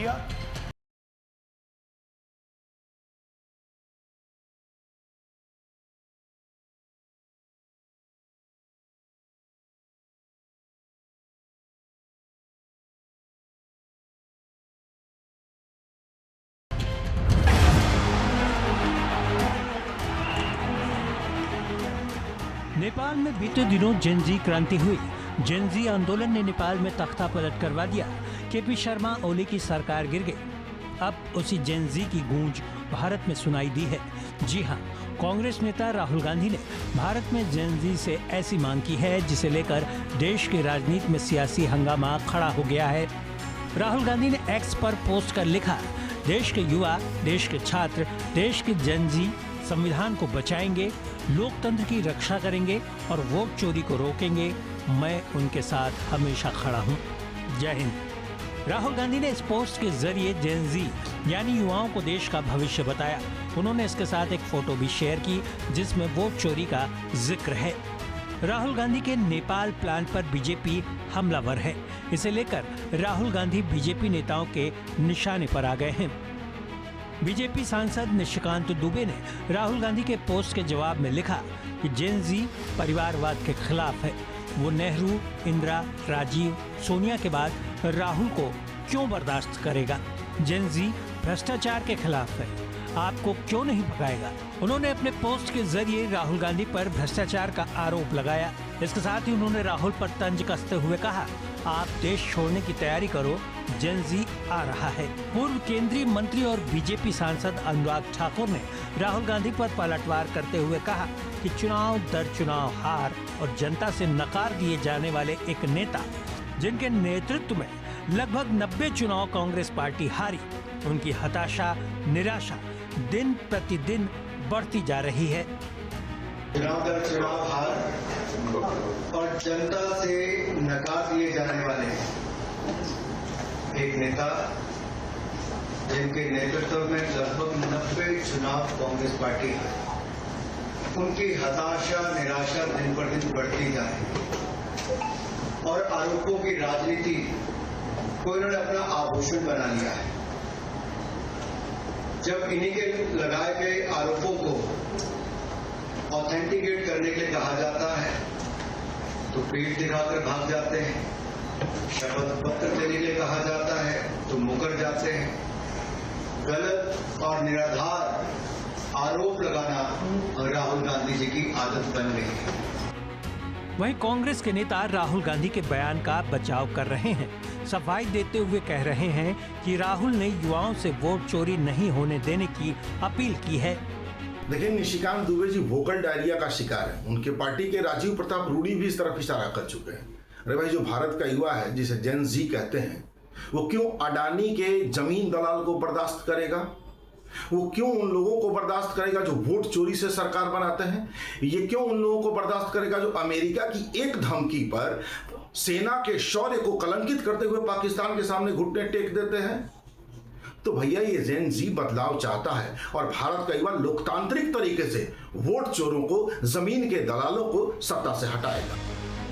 किया। नेपाल में बीते दिनों जेनजी क्रांति हुई। जेनजी आंदोलन ने नेपाल में तख्ता पलट करवा दिया। केपी शर्मा ओली की सरकार गिर गई। अब उसी जेनजी की गूंज भारत में सुनाई दी है। जी हां, कांग्रेस नेता राहुल गांधी ने भारत में जेनजी से ऐसी मांग की है जिसे लेकर देश की राजनीति में सियासी हंगामा खड़ा हो गया है। राहुल गांधी ने एक्स पर पोस्ट कर लिखा, देश के युवा, देश के छात्र, देश के जेनजी संविधान को बचाएंगे, लोकतंत्र की रक्षा करेंगे और वोट चोरी को रोकेंगे। मैं उनके साथ हमेशा खड़ा हूं। जय हिंद। राहुल गांधी ने इस पोस्ट के जरिए जेनजी यानी युवाओं को देश का भविष्य बताया। उन्होंने इसके साथ एक फोटो भी शेयर की जिसमें वोट चोरी का जिक्र है। राहुल गांधी के नेपाल प्लान पर बीजेपी हमलावर है। इसे लेकर राहुल गांधी बीजेपी नेताओं के निशाने पर आ गए हैं। बीजेपी सांसद निशिकांत दुबे ने राहुल गांधी के पोस्ट के जवाब में लिखा कि जेनजी परिवारवाद के खिलाफ है। वो नेहरू, इंदिरा, राजीव, सोनिया के बाद राहुल को क्यों बर्दाश्त करेगा? जेनजी भ्रष्टाचार के खिलाफ है, आपको क्यों नहीं भगाएगा? उन्होंने अपने पोस्ट के जरिए राहुल गांधी पर भ्रष्टाचार का आरोप लगाया। इसके साथ ही उन्होंने राहुल पर तंज कसते हुए कहा, आप देश छोड़ने की तैयारी करो, जेनजी आ रहा है। पूर्व केंद्रीय मंत्री और बीजेपी सांसद अनुराग ठाकुर ने राहुल गांधी पर पलटवार करते हुए कहा कि चुनाव दर चुनाव हार और जनता से नकार दिए जाने वाले एक नेता जिनके नेतृत्व में लगभग 90 चुनाव कांग्रेस पार्टी हारी, उनकी हताशा, निराशा दिन प्रतिदिन बढ़ती जा रही है। चुनाव दर चुनाव हार और जनता से नकार दिए जाने वाले एक नेता जिनके नेतृत्व में लगभग 90 चुनाव कांग्रेस पार्टी है, उनकी हताशा, निराशा दिन पर दिन बढ़ती जा रही है और आरोपों की राजनीति को इन्होंने अपना आभूषण बना लिया है। जब इन्हीं के लगाए गए आरोपों को ऑथेंटिकेट करने के लिए कहा जाता है तो पीठ दिखाकर भाग जाते हैं, शपथ पत्र देने के लिए कहा जाता है तो मुकर जाते हैं। गलत और निराधार आरोप लगाना राहुल गांधी जी की आदत बन गई है। वहीं कांग्रेस के नेता राहुल गांधी के बयान का बचाव कर रहे हैं। सफाई देते हुए कह रहे हैं कि राहुल ने युवाओं से वोट चोरी नहीं होने देने की अपील की है। देखिए, निशिकांत दुबे जी वोकल डायरिया का शिकार है। उनके पार्टी के राजीव प्रताप रूडी भी इस तरफ इशारा कर चुके हैं। अरे भाई, जो भारत का युवा है जिसे जेन जी कहते हैं, वो क्यों अडानी के जमीन दलाल को बर्दाश्त करेगा? वो क्यों उन लोगों को बर्दाश्त करेगा जो वोट चोरी से सरकार बनाते हैं? ये क्यों उन लोगों को बर्दाश्त करेगा जो अमेरिका की एक धमकी पर सेना के शौर्य को कलंकित करते हुए पाकिस्तान के सामने घुटने टेक देते हैं? तो भैया, ये जेन जी बदलाव चाहता है और भारत का युवा लोकतांत्रिक तरीके से वोट चोरों को, जमीन के दलालों को सत्ता से हटाएगा।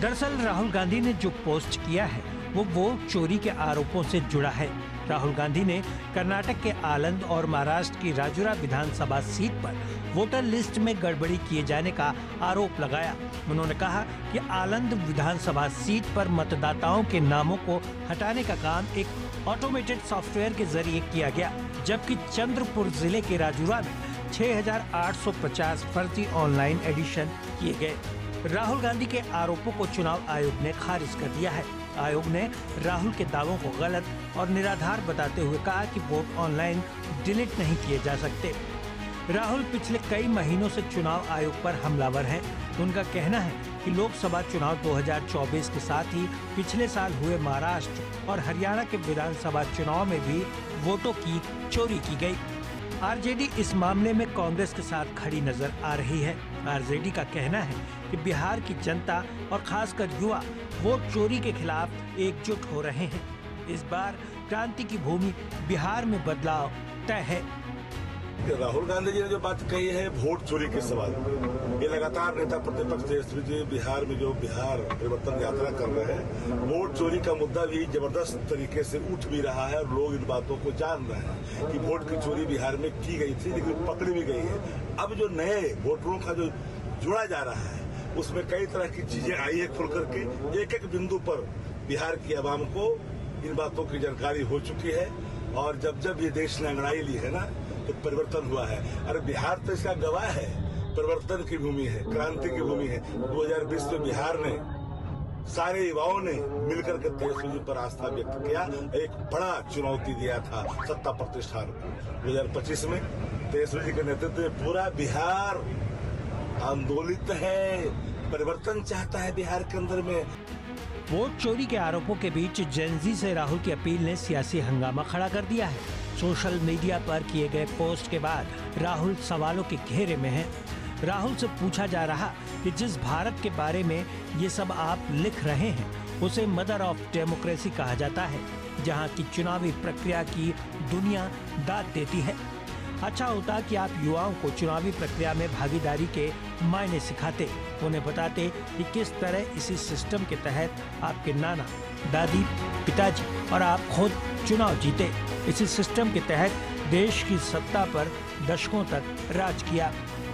दरअसल राहुल गांधी ने जो पोस्ट किया है वो वोट चोरी के आरोपों से जुड़ा है। राहुल गांधी ने कर्नाटक के आलंद और महाराष्ट्र की राजुरा विधानसभा सीट पर वोटर लिस्ट में गड़बड़ी किए जाने का आरोप लगाया। उन्होंने कहा कि आलंद विधानसभा सीट पर मतदाताओं के नामों को हटाने का काम एक ऑटोमेटेड सॉफ्टवेयर के जरिए किया गया, जबकि चंद्रपुर जिले के राजुरा में 6,850 फर्जी ऑनलाइन एडिशन किए गए। राहुल गांधी के आरोपों को चुनाव आयोग ने खारिज कर दिया है। आयोग ने राहुल के दावों को गलत और निराधार बताते हुए कहा कि वोट ऑनलाइन डिलीट नहीं किए जा सकते। राहुल पिछले कई महीनों से चुनाव आयोग पर हमलावर हैं। उनका कहना है कि लोकसभा चुनाव 2024 के साथ ही पिछले साल हुए महाराष्ट्र और हरियाणा के विधानसभा चुनाव में भी वोटों की चोरी की गई। आरजेडी इस मामले में कांग्रेस के साथ खड़ी नजर आ रही है। आरजेडी का कहना है कि बिहार की जनता और खासकर युवा वोट चोरी के खिलाफ एकजुट हो रहे हैं। इस बार क्रांति की भूमि बिहार में बदलाव तय है। राहुल गांधी जी ने जो बात कही है वोट चोरी के सवाल, ये लगातार नेता प्रतिपक्ष तेजस्वी जी बिहार में जो बिहार परिवर्तन यात्रा कर रहे हैं, वोट चोरी का मुद्दा भी जबरदस्त तरीके से उठ भी रहा है और लोग इन बातों को जान रहे हैं कि वोट की चोरी बिहार में की गई थी, लेकिन पकड़ी भी गई है। अब जो नए वोटरों का जो जुड़ा जा रहा है उसमें कई तरह की चीजें आई है खुल करके, एक एक बिंदु पर बिहार की आवाम को इन बातों की जानकारी हो चुकी है और जब जब ये देश ने अंगड़ाई ली है ना तो परिवर्तन हुआ है। अरे बिहार तो इसका गवाह है, परिवर्तन की भूमि है, क्रांति की भूमि है। 2020 में बिहार ने सारे युवाओं ने मिलकर के तेजस्वी जी पर आस्था व्यक्त किया, एक बड़ा चुनौती दिया था सत्ता प्रतिष्ठान को। 2025 में तेजस्वी जी के नेतृत्व में पूरा बिहार आंदोलित है, परिवर्तन चाहता है बिहार के अंदर में। वोट चोरी के आरोपों के बीच जेनजी से राहुल की अपील ने सियासी हंगामा खड़ा कर दिया है। सोशल मीडिया पर किए गए पोस्ट के बाद राहुल सवालों के घेरे में हैं। राहुल से पूछा जा रहा कि जिस भारत के बारे में ये सब आप लिख रहे हैं उसे मदर ऑफ डेमोक्रेसी कहा जाता है, जहां की चुनावी प्रक्रिया की दुनिया दाद देती है। अच्छा होता कि आप युवाओं को चुनावी प्रक्रिया में भागीदारी के मायने सिखाते, उन्हें बताते कि किस तरह इसी सिस्टम के तहत आपके नाना, दादी, पिताजी और आप खुद चुनाव जीते। इसी सिस्टम के तहत देश की सत्ता पर दशकों तक राज किया।